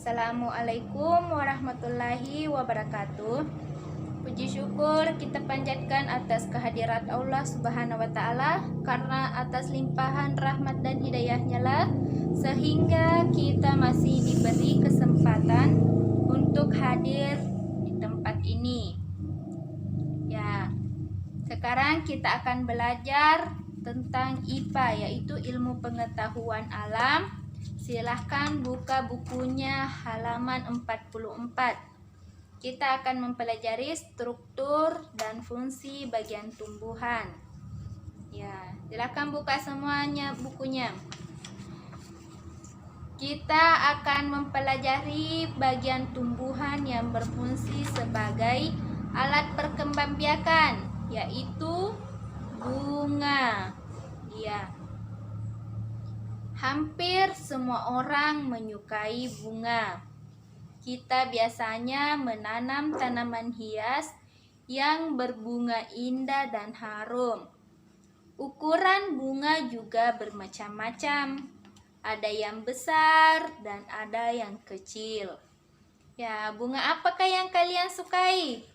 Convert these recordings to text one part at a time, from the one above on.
Assalamualaikum warahmatullahi wabarakatuh. Puji syukur kita panjatkan atas kehadirat Allah Subhanahu wa Ta'ala, karena atas limpahan rahmat dan hidayahnya lah sehingga kita masih diberi kesempatan untuk hadir di tempat ini. Ya, sekarang kita akan belajar tentang IPA, yaitu ilmu pengetahuan alam. Silahkan buka bukunya halaman 44. Kita akan mempelajari struktur dan fungsi bagian tumbuhan. Ya, silahkan buka semuanya bukunya. Kita akan mempelajari bagian tumbuhan yang berfungsi sebagai alat perkembangbiakan, yaitu bunga. Ya. Hampir semua orang menyukai bunga. Kita biasanya menanam tanaman hias yang berbunga indah dan harum. Ukuran bunga juga bermacam-macam. Ada yang besar dan ada yang kecil. Ya, bunga apakah yang kalian sukai?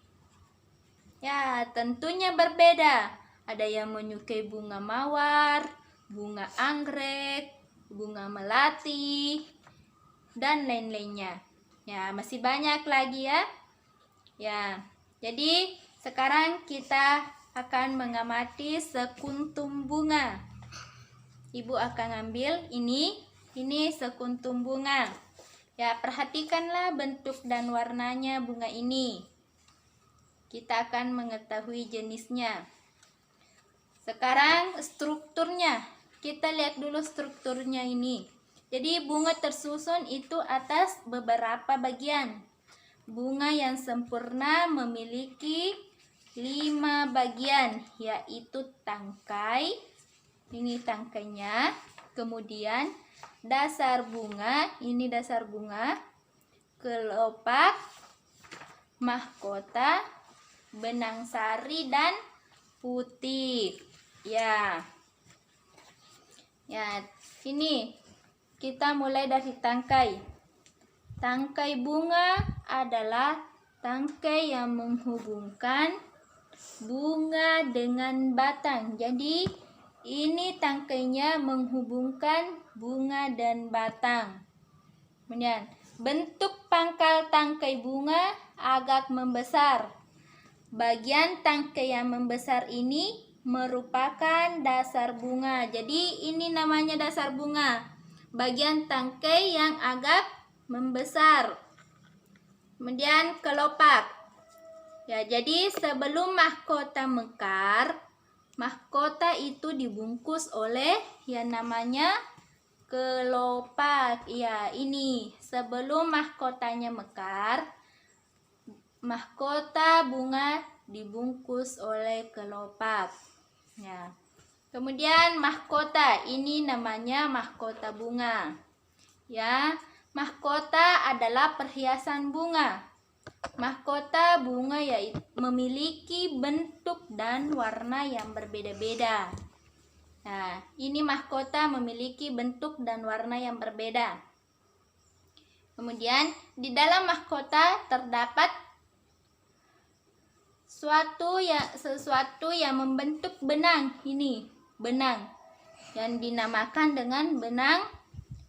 Ya, tentunya berbeda. Ada yang menyukai bunga mawar, bunga anggrek, bunga melati, dan lain-lainnya. Ya, masih banyak lagi ya. Ya, jadi sekarang kita akan mengamati sekuntum bunga. Ibu akan ambil ini sekuntum bunga. Ya, perhatikanlah bentuk dan warnanya bunga ini. Kita akan mengetahui jenisnya. Sekarang strukturnya. Kita lihat dulu strukturnya ini. Jadi bunga tersusun itu atas beberapa bagian. Bunga yang sempurna memiliki 5 bagian, yaitu tangkai. Ini tangkainya. Kemudian dasar bunga, ini dasar bunga. Kelopak, mahkota, benang sari, dan putik. Ya, ini kita mulai dari tangkai. Tangkai bunga adalah tangkai yang menghubungkan bunga dengan batang. Jadi, ini tangkainya menghubungkan bunga dan batang. Kemudian, bentuk pangkal tangkai bunga agak membesar. Bagian tangkai yang membesar ini merupakan dasar bunga. Jadi ini namanya dasar bunga. Bagian tangkai yang agak membesar. Kemudian kelopak. Ya, jadi sebelum mahkota mekar, mahkota itu dibungkus oleh yang namanya kelopak. Ya, ini sebelum mahkotanya mekar, mahkota bunga dibungkus oleh kelopak. Ya. Kemudian mahkota, ini namanya mahkota bunga. Ya, mahkota adalah perhiasan bunga. Mahkota bunga yaitu memiliki bentuk dan warna yang berbeda-beda. Nah, ini mahkota memiliki bentuk dan warna yang berbeda. Kemudian di dalam mahkota terdapat sesuatu yang membentuk benang. Ini benang yang dinamakan dengan benang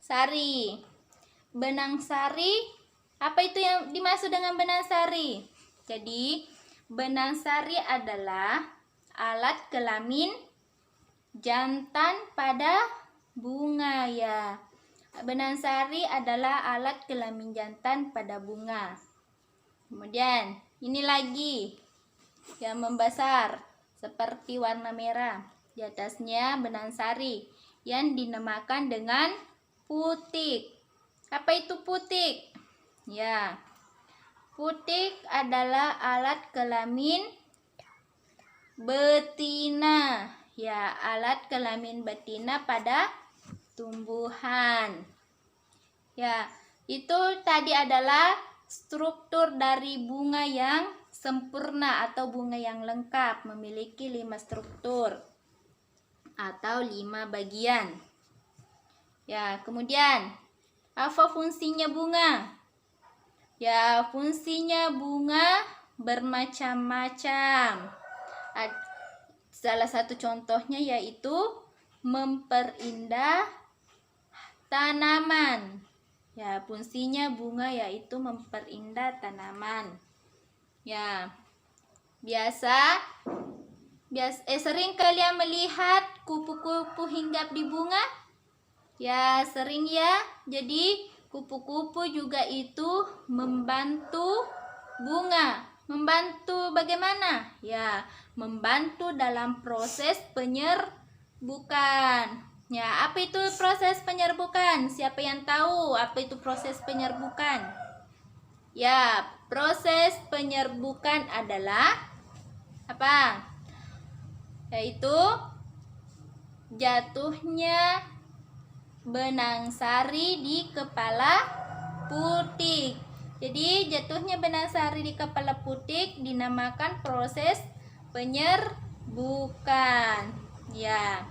sari. Benang sari, apa itu yang dimaksud dengan benang sari? Jadi benang sari adalah alat kelamin jantan pada bunga. Ya, benang sari adalah alat kelamin jantan pada bunga. Kemudian ini lagi yang membesar seperti warna merah. Di atasnya benang sari yang dinamakan dengan putik. Apa itu putik? Ya, putik adalah alat kelamin betina. Ya, alat kelamin betina pada tumbuhan. Ya, itu tadi adalah struktur dari bunga yang sempurna atau bunga yang lengkap, memiliki 5 struktur atau 5 bagian. Ya, kemudian apa fungsinya bunga? Ya, fungsinya bunga bermacam-macam. Salah satu contohnya yaitu memperindah tanaman. Ya, fungsinya bunga yaitu memperindah tanaman. Ya, sering kalian melihat kupu-kupu hinggap di bunga? Ya, sering ya. Jadi, kupu-kupu juga itu membantu bunga. Membantu bagaimana? Ya, membantu dalam proses penyerbukan. Ya, apa itu proses penyerbukan? Siapa yang tahu apa itu proses penyerbukan? Ya, proses penyerbukan adalah apa? Yaitu jatuhnya benang sari di kepala putik. Jadi jatuhnya benang sari di kepala putik dinamakan proses penyerbukan. Ya.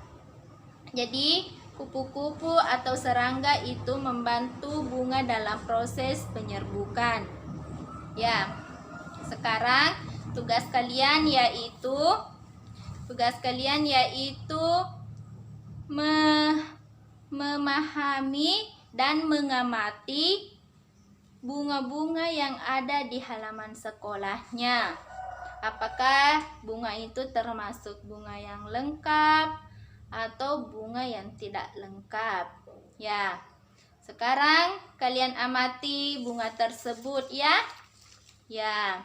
Jadi kupu-kupu atau serangga itu membantu bunga dalam proses penyerbukan. Ya. Sekarang tugas kalian yaitu memahami dan mengamati bunga-bunga yang ada di halaman sekolahnya. Apakah bunga itu termasuk bunga yang lengkap atau bunga yang tidak lengkap? Ya. Sekarang kalian amati bunga tersebut ya. Ya.